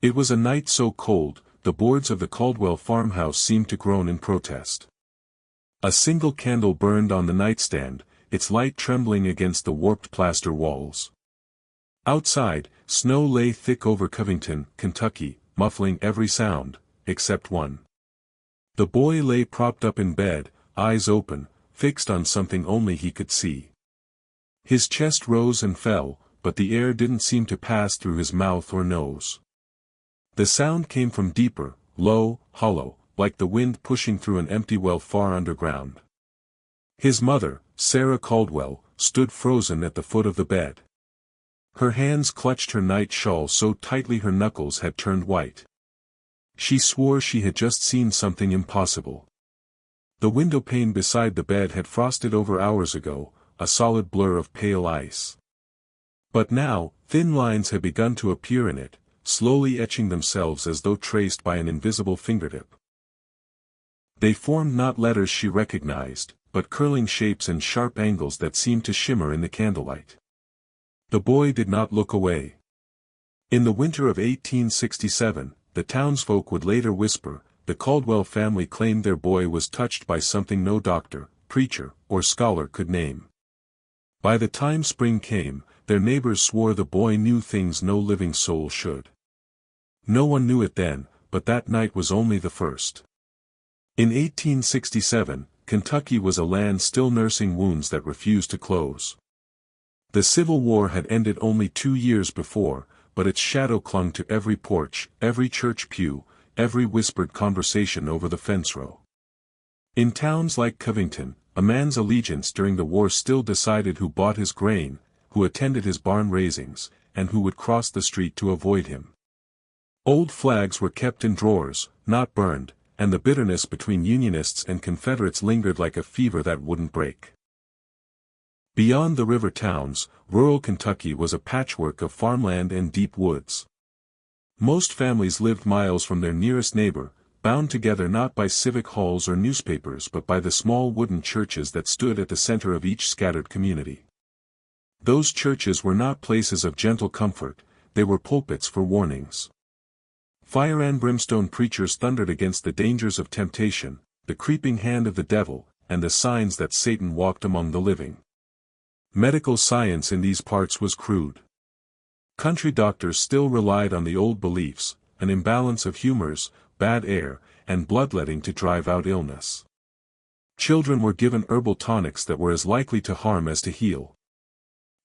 It was a night so cold, the boards of the Caldwell farmhouse seemed to groan in protest. A single candle burned on the nightstand, its light trembling against the warped plaster walls. Outside, snow lay thick over Covington, Kentucky, muffling every sound, except one. The boy lay propped up in bed, eyes open, fixed on something only he could see. His chest rose and fell, but the air didn't seem to pass through his mouth or nose. The sound came from deeper, low, hollow, like the wind pushing through an empty well far underground. His mother, Sarah Caldwell, stood frozen at the foot of the bed. Her hands clutched her night shawl so tightly her knuckles had turned white. She swore she had just seen something impossible. The window pane beside the bed had frosted over hours ago, a solid blur of pale ice. But now, thin lines had begun to appear in it, slowly etching themselves as though traced by an invisible fingertip. They formed not letters she recognized, but curling shapes and sharp angles that seemed to shimmer in the candlelight. The boy did not look away. In the winter of 1867, the townsfolk would later whisper, the Caldwell family claimed their boy was touched by something no doctor, preacher, or scholar could name. By the time spring came, their neighbors swore the boy knew things no living soul should. No one knew it then, but that night was only the first. In 1867, Kentucky was a land still nursing wounds that refused to close. The Civil War had ended only 2 years before, but its shadow clung to every porch, every church pew, every whispered conversation over the fence row. In towns like Covington, a man's allegiance during the war still decided who bought his grain, who attended his barn raisings, and who would cross the street to avoid him. Old flags were kept in drawers, not burned, and the bitterness between Unionists and Confederates lingered like a fever that wouldn't break. Beyond the river towns, rural Kentucky was a patchwork of farmland and deep woods. Most families lived miles from their nearest neighbor, bound together not by civic halls or newspapers but by the small wooden churches that stood at the center of each scattered community. Those churches were not places of gentle comfort, they were pulpits for warnings. Fire and brimstone preachers thundered against the dangers of temptation, the creeping hand of the devil, and the signs that Satan walked among the living. Medical science in these parts was crude. Country doctors still relied on the old beliefs, an imbalance of humors, bad air, and bloodletting to drive out illness. Children were given herbal tonics that were as likely to harm as to heal.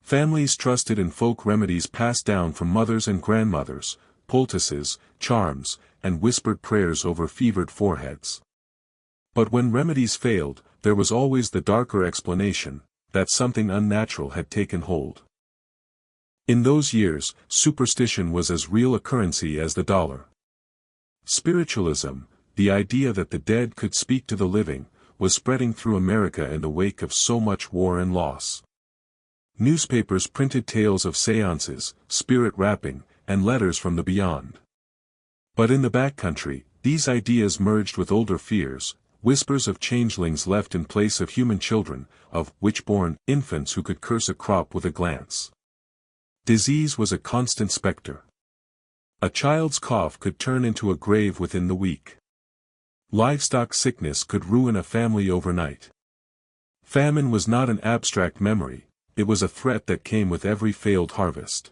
Families trusted in folk remedies passed down from mothers and grandmothers, poultices, charms, and whispered prayers over fevered foreheads. But when remedies failed, there was always the darker explanation, that something unnatural had taken hold. In those years, superstition was as real a currency as the dollar. Spiritualism, the idea that the dead could speak to the living, was spreading through America in the wake of so much war and loss. Newspapers printed tales of seances, spirit rapping, and letters from the beyond. But in the backcountry, these ideas merged with older fears, whispers of changelings left in place of human children, of witch-born infants who could curse a crop with a glance. Disease was a constant specter. A child's cough could turn into a grave within the week. Livestock sickness could ruin a family overnight. Famine was not an abstract memory, it was a threat that came with every failed harvest.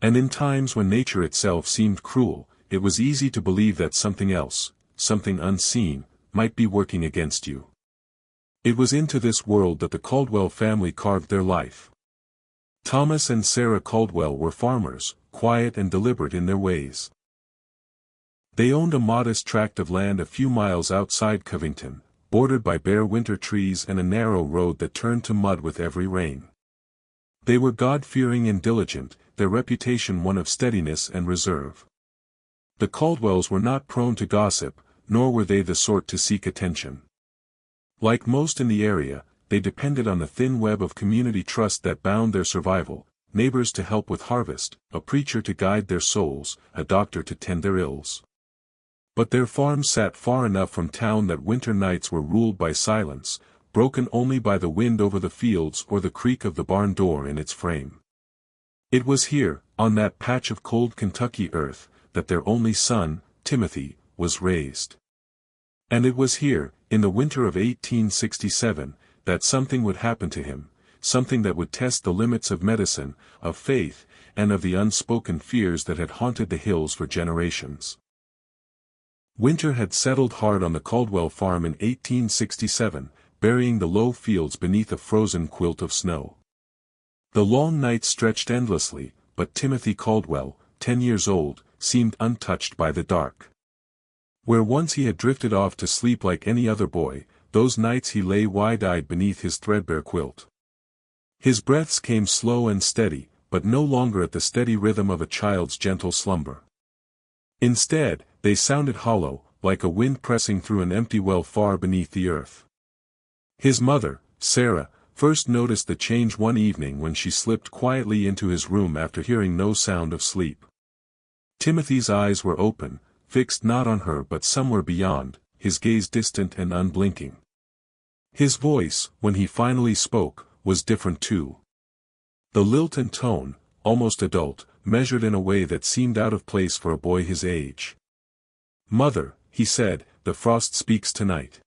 And in times when nature itself seemed cruel, it was easy to believe that something else, something unseen, might be working against you. It was into this world that the Caldwell family carved their life. Thomas and Sarah Caldwell were farmers, quiet and deliberate in their ways. They owned a modest tract of land a few miles outside Covington, bordered by bare winter trees and a narrow road that turned to mud with every rain. They were God-fearing and diligent, their reputation one of steadiness and reserve. The Caldwells were not prone to gossip, nor were they the sort to seek attention. Like most in the area, they depended on the thin web of community trust that bound their survival, neighbors to help with harvest, a preacher to guide their souls, a doctor to tend their ills. But their farm sat far enough from town that winter nights were ruled by silence, broken only by the wind over the fields or the creak of the barn door in its frame. It was here, on that patch of cold Kentucky earth, that their only son, Timothy, was raised. And it was here, in the winter of 1867, that something would happen to him, something that would test the limits of medicine, of faith, and of the unspoken fears that had haunted the hills for generations. Winter had settled hard on the Caldwell farm in 1867, burying the low fields beneath a frozen quilt of snow. The long nights stretched endlessly, but Timothy Caldwell, 10 years old, seemed untouched by the dark. Where once he had drifted off to sleep like any other boy, those nights he lay wide-eyed beneath his threadbare quilt. His breaths came slow and steady, but no longer at the steady rhythm of a child's gentle slumber. Instead, they sounded hollow, like a wind pressing through an empty well far beneath the earth. His mother, Sarah, first noticed the change one evening when she slipped quietly into his room after hearing no sound of sleep. Timothy's eyes were open, fixed not on her but somewhere beyond, his gaze distant and unblinking. His voice, when he finally spoke, was different too. The lilt and tone, almost adult, measured in a way that seemed out of place for a boy his age. "Mother," he said, "the frost speaks tonight."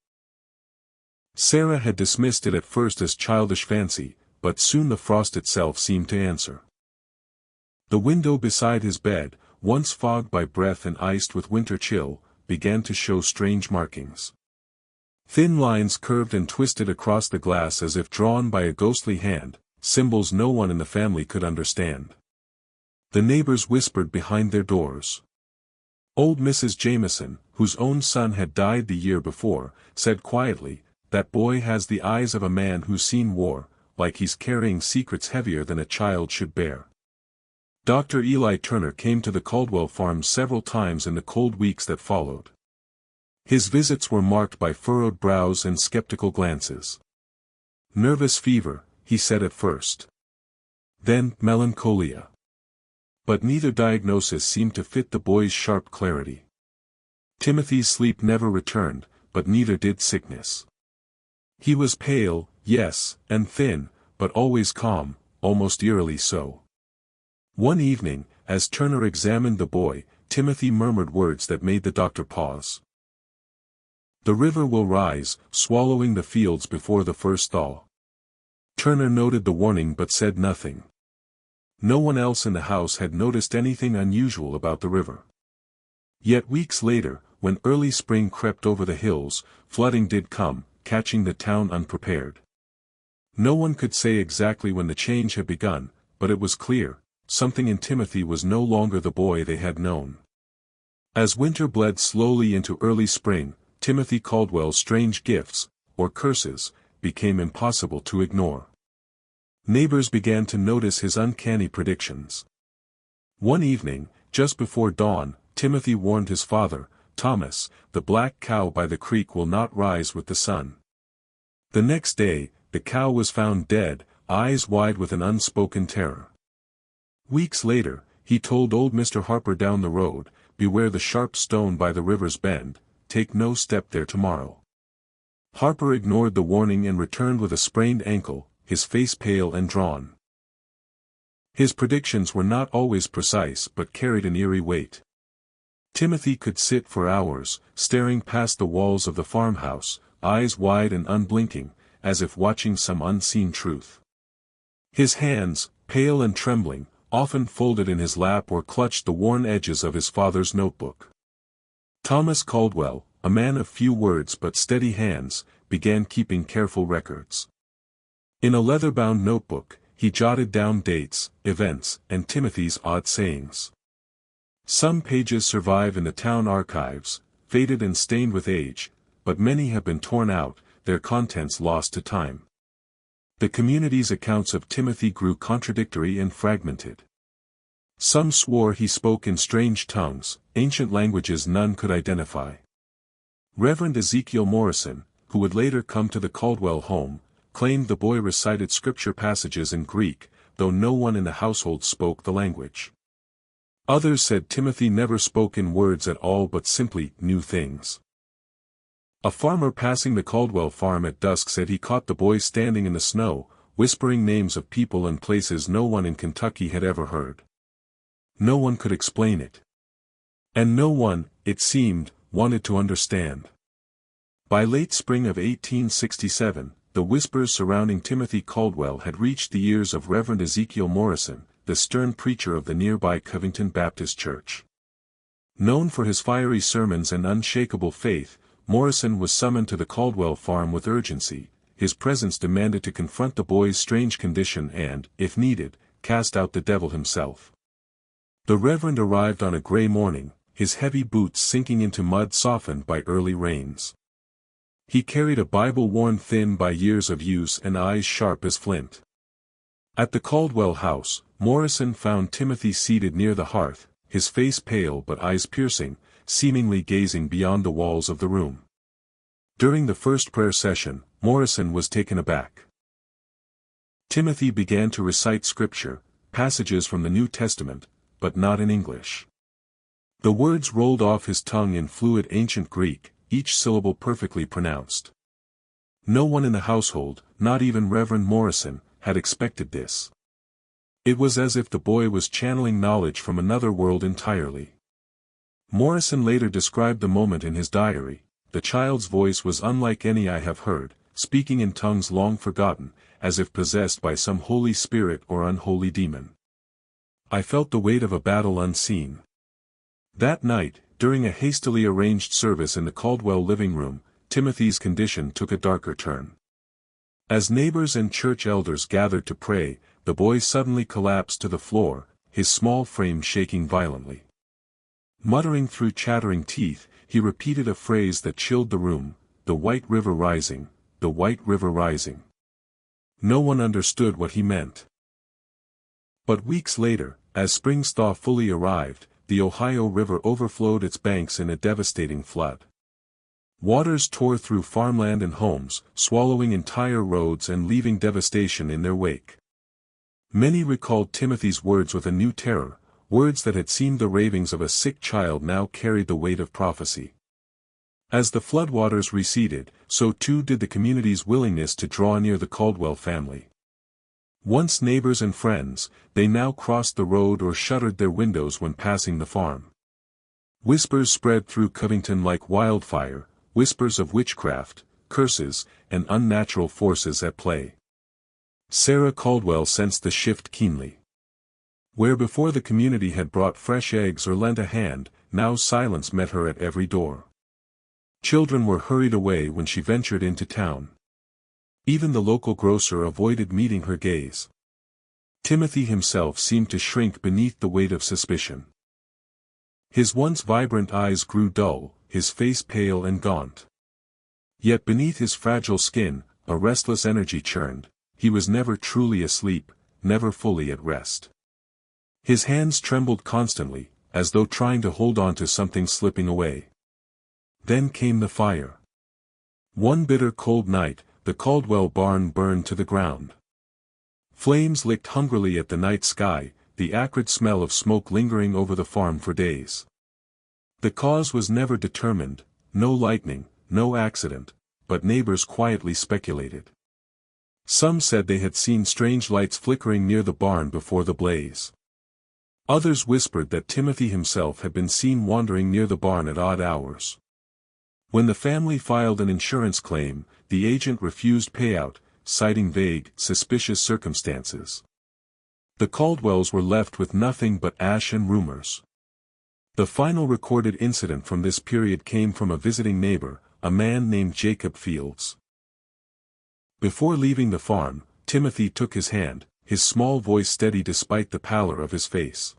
Sarah had dismissed it at first as childish fancy, but soon the frost itself seemed to answer. The window beside his bed, once fogged by breath and iced with winter chill, began to show strange markings. Thin lines curved and twisted across the glass as if drawn by a ghostly hand, symbols no one in the family could understand. The neighbors whispered behind their doors. Old Mrs. Jameson, whose own son had died the year before, said quietly, "That boy has the eyes of a man who's seen war, like he's carrying secrets heavier than a child should bear." Dr. Eli Turner came to the Caldwell farm several times in the cold weeks that followed. His visits were marked by furrowed brows and skeptical glances. "Nervous fever," he said at first. Then, melancholia. But neither diagnosis seemed to fit the boy's sharp clarity. Timothy's sleep never returned, but neither did sickness. He was pale, yes, and thin, but always calm, almost eerily so. One evening, as Turner examined the boy, Timothy murmured words that made the doctor pause. "The river will rise, swallowing the fields before the first thaw." Turner noted the warning but said nothing. No one else in the house had noticed anything unusual about the river. Yet weeks later, when early spring crept over the hills, flooding did come, catching the town unprepared. No one could say exactly when the change had begun, but it was clear, something in Timothy was no longer the boy they had known. As winter bled slowly into early spring, Timothy Caldwell's strange gifts, or curses, became impossible to ignore. Neighbors began to notice his uncanny predictions. One evening, just before dawn, Timothy warned his father, "Thomas, the black cow by the creek will not rise with the sun." The next day, the cow was found dead, eyes wide with an unspoken terror. Weeks later, he told old Mr. Harper down the road, "Beware the sharp stone by the river's bend, take no step there tomorrow." Harper ignored the warning and returned with a sprained ankle, his face pale and drawn. His predictions were not always precise but carried an eerie weight. Timothy could sit for hours, staring past the walls of the farmhouse, eyes wide and unblinking, as if watching some unseen truth. His hands, pale and trembling, often folded in his lap or clutched the worn edges of his father's notebook. Thomas Caldwell, a man of few words but steady hands, began keeping careful records. In a leather-bound notebook, he jotted down dates, events, and Timothy's odd sayings. Some pages survive in the town archives, faded and stained with age, but many have been torn out, their contents lost to time. The community's accounts of Timothy grew contradictory and fragmented. Some swore he spoke in strange tongues, ancient languages none could identify. Reverend Ezekiel Morrison, who would later come to the Caldwell home, claimed the boy recited scripture passages in Greek, though no one in the household spoke the language. Others said Timothy never spoke in words at all but simply knew things. A farmer passing the Caldwell farm at dusk said he caught the boy standing in the snow, whispering names of people and places no one in Kentucky had ever heard. No one could explain it. And no one, it seemed, wanted to understand. By late spring of 1867, the whispers surrounding Timothy Caldwell had reached the ears of Reverend Ezekiel Morrison, the stern preacher of the nearby Covington Baptist Church. Known for his fiery sermons and unshakable faith, Morrison was summoned to the Caldwell farm with urgency. His presence demanded to confront the boy's strange condition and, if needed, cast out the devil himself. The Reverend arrived on a gray morning, his heavy boots sinking into mud softened by early rains. He carried a Bible worn thin by years of use and eyes sharp as flint. At the Caldwell house, Morrison found Timothy seated near the hearth, his face pale but eyes piercing, seemingly gazing beyond the walls of the room. During the first prayer session, Morrison was taken aback. Timothy began to recite scripture, passages from the New Testament, but not in English. The words rolled off his tongue in fluid ancient Greek, each syllable perfectly pronounced. No one in the household, not even Reverend Morrison, had expected this. It was as if the boy was channeling knowledge from another world entirely. Morrison later described the moment in his diary. The child's voice was unlike any I have heard, speaking in tongues long forgotten, as if possessed by some holy spirit or unholy demon. I felt the weight of a battle unseen. That night, during a hastily arranged service in the Caldwell living room, Timothy's condition took a darker turn. As neighbors and church elders gathered to pray, the boy suddenly collapsed to the floor, his small frame shaking violently. Muttering through chattering teeth, he repeated a phrase that chilled the room, "The White River Rising, the White River Rising." No one understood what he meant. But weeks later, as spring's thaw fully arrived, the Ohio River overflowed its banks in a devastating flood. Waters tore through farmland and homes, swallowing entire roads and leaving devastation in their wake. Many recalled Timothy's words with a new terror, words that had seemed the ravings of a sick child now carried the weight of prophecy. As the floodwaters receded, so too did the community's willingness to draw near the Caldwell family. Once neighbors and friends, they now crossed the road or shuttered their windows when passing the farm. Whispers spread through Covington like wildfire, whispers of witchcraft, curses, and unnatural forces at play. Sarah Caldwell sensed the shift keenly. Where before the community had brought fresh eggs or lent a hand, now silence met her at every door. Children were hurried away when she ventured into town. Even the local grocer avoided meeting her gaze. Timothy himself seemed to shrink beneath the weight of suspicion. His once vibrant eyes grew dull, his face pale and gaunt. Yet beneath his fragile skin, a restless energy churned. He was never truly asleep, never fully at rest. His hands trembled constantly, as though trying to hold on to something slipping away. Then came the fire. One bitter cold night, the Caldwell barn burned to the ground. Flames licked hungrily at the night sky, the acrid smell of smoke lingering over the farm for days. The cause was never determined, no lightning, no accident, but neighbors quietly speculated. Some said they had seen strange lights flickering near the barn before the blaze. Others whispered that Timothy himself had been seen wandering near the barn at odd hours. When the family filed an insurance claim, the agent refused payout, citing vague, suspicious circumstances. The Caldwells were left with nothing but ash and rumors. The final recorded incident from this period came from a visiting neighbor, a man named Jacob Fields. Before leaving the farm, Timothy took his hand, his small voice steady despite the pallor of his face.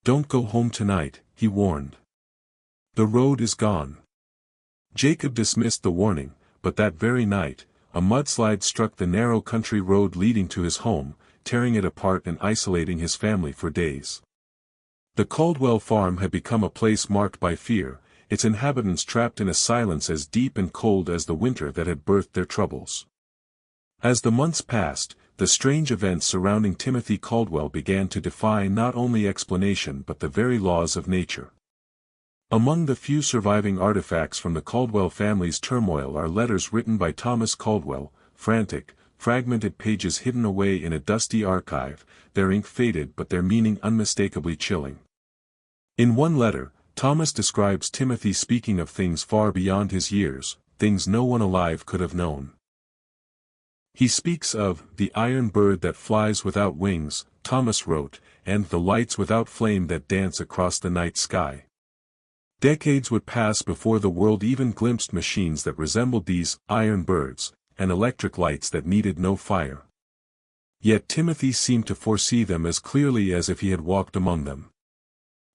"Don't go home tonight," he warned. "The road is gone." Jacob dismissed the warning, but that very night, a mudslide struck the narrow country road leading to his home, tearing it apart and isolating his family for days. The Caldwell farm had become a place marked by fear, its inhabitants trapped in a silence as deep and cold as the winter that had birthed their troubles. As the months passed, the strange events surrounding Timothy Caldwell began to defy not only explanation but the very laws of nature. Among the few surviving artifacts from the Caldwell family's turmoil are letters written by Thomas Caldwell, frantic, fragmented pages hidden away in a dusty archive, their ink faded but their meaning unmistakably chilling. In one letter, Thomas describes Timothy speaking of things far beyond his years, things no one alive could have known. He speaks of the iron bird that flies without wings, Thomas wrote, and the lights without flame that dance across the night sky. Decades would pass before the world even glimpsed machines that resembled these iron birds, and electric lights that needed no fire. Yet Timothy seemed to foresee them as clearly as if he had walked among them.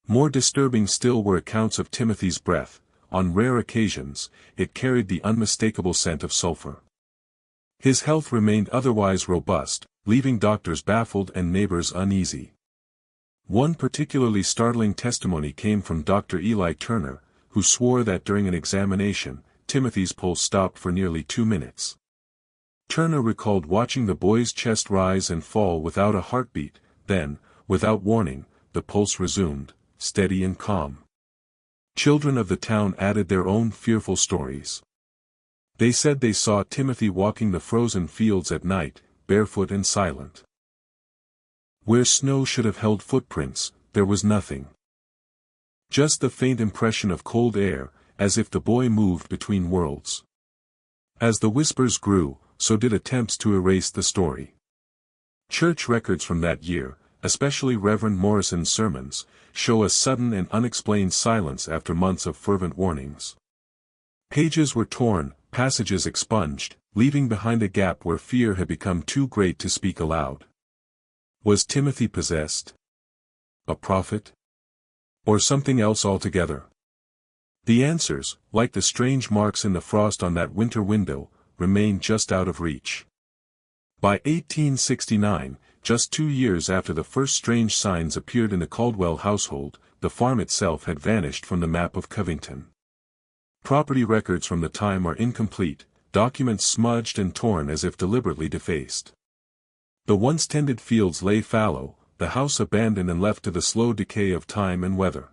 More disturbing still were accounts of Timothy's breath. On rare occasions, it carried the unmistakable scent of sulfur. His health remained otherwise robust, leaving doctors baffled and neighbors uneasy. One particularly startling testimony came from Dr. Eli Turner, who swore that during an examination, Timothy's pulse stopped for nearly 2 minutes. Turner recalled watching the boy's chest rise and fall without a heartbeat, then, without warning, the pulse resumed, steady and calm. Children of the town added their own fearful stories. They said they saw Timothy walking the frozen fields at night, barefoot and silent. Where snow should have held footprints, there was nothing. Just the faint impression of cold air, as if the boy moved between worlds. As the whispers grew, so did attempts to erase the story. Church records from that year, especially Reverend Morrison's sermons, show a sudden and unexplained silence after months of fervent warnings. Pages were torn, passages expunged, leaving behind a gap where fear had become too great to speak aloud. Was Timothy possessed? A prophet? Or something else altogether? The answers, like the strange marks in the frost on that winter window, remained just out of reach. By 1869, just 2 years after the first strange signs appeared in the Caldwell household, the farm itself had vanished from the map of Covington. Property records from the time are incomplete, documents smudged and torn as if deliberately defaced. The once tended fields lay fallow, the house abandoned and left to the slow decay of time and weather.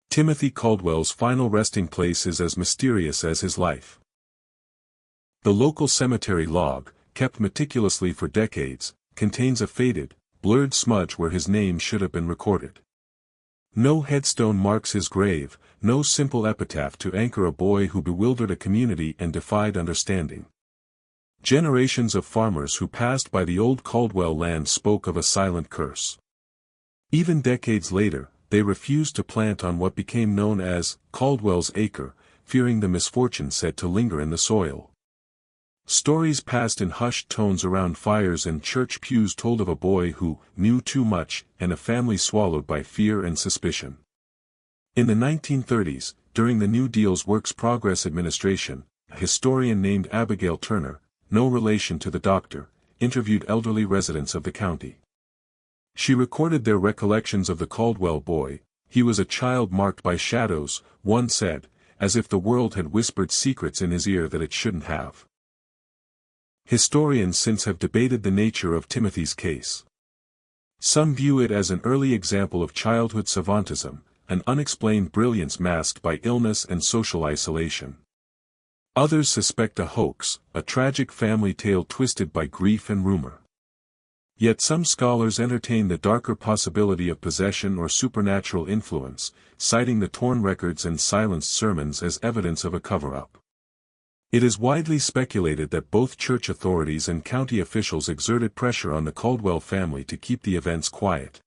Timothy Caldwell's final resting place is as mysterious as his life. The local cemetery log, kept meticulously for decades, contains a faded, blurred smudge where his name should have been recorded. No headstone marks his grave, no simple epitaph to anchor a boy who bewildered a community and defied understanding. Generations of farmers who passed by the old Caldwell land spoke of a silent curse. Even decades later, they refused to plant on what became known as Caldwell's Acre, fearing the misfortune said to linger in the soil. Stories passed in hushed tones around fires and church pews told of a boy who knew too much and a family swallowed by fear and suspicion. In the 1930s, during the New Deal's Works Progress administration, a historian named Abigail Turner, no relation to the doctor, interviewed elderly residents of the county. She recorded their recollections of the Caldwell boy. He was a child marked by shadows, one said, as if the world had whispered secrets in his ear that it shouldn't have. Historians since have debated the nature of Timothy's case. Some view it as an early example of childhood savantism, an unexplained brilliance masked by illness and social isolation. Others suspect a hoax, a tragic family tale twisted by grief and rumor. Yet some scholars entertain the darker possibility of possession or supernatural influence, citing the torn records and silenced sermons as evidence of a cover-up. It is widely speculated that both church authorities and county officials exerted pressure on the Caldwell family to keep the events quiet.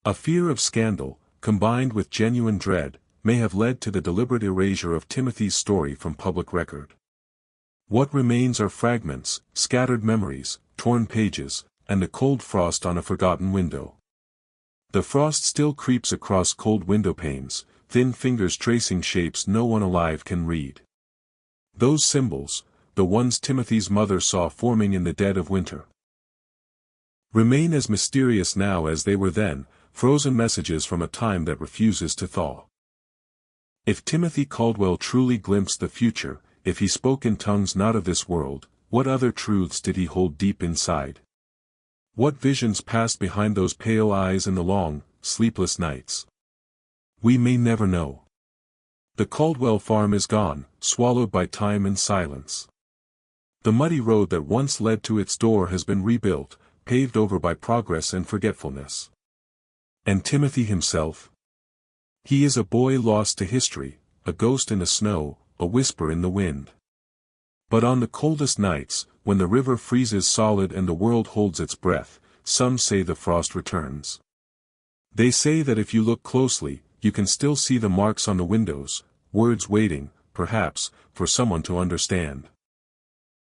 A fear of scandal, combined with genuine dread, may have led to the deliberate erasure of Timothy's story from public record. What remains are fragments, scattered memories, torn pages, and the cold frost on a forgotten window. The frost still creeps across cold window panes, thin fingers tracing shapes no one alive can read. Those symbols, the ones Timothy's mother saw forming in the dead of winter, remain as mysterious now as they were then, frozen messages from a time that refuses to thaw. If Timothy Caldwell truly glimpsed the future, if he spoke in tongues not of this world, what other truths did he hold deep inside? What visions passed behind those pale eyes in the long, sleepless nights? We may never know. The Caldwell farm is gone, swallowed by time and silence. The muddy road that once led to its door has been rebuilt, paved over by progress and forgetfulness. And Timothy himself? He is a boy lost to history, a ghost in the snow, a whisper in the wind. But on the coldest nights, when the river freezes solid and the world holds its breath, some say the frost returns. They say that if you look closely, you can still see the marks on the windows, words waiting, perhaps, for someone to understand.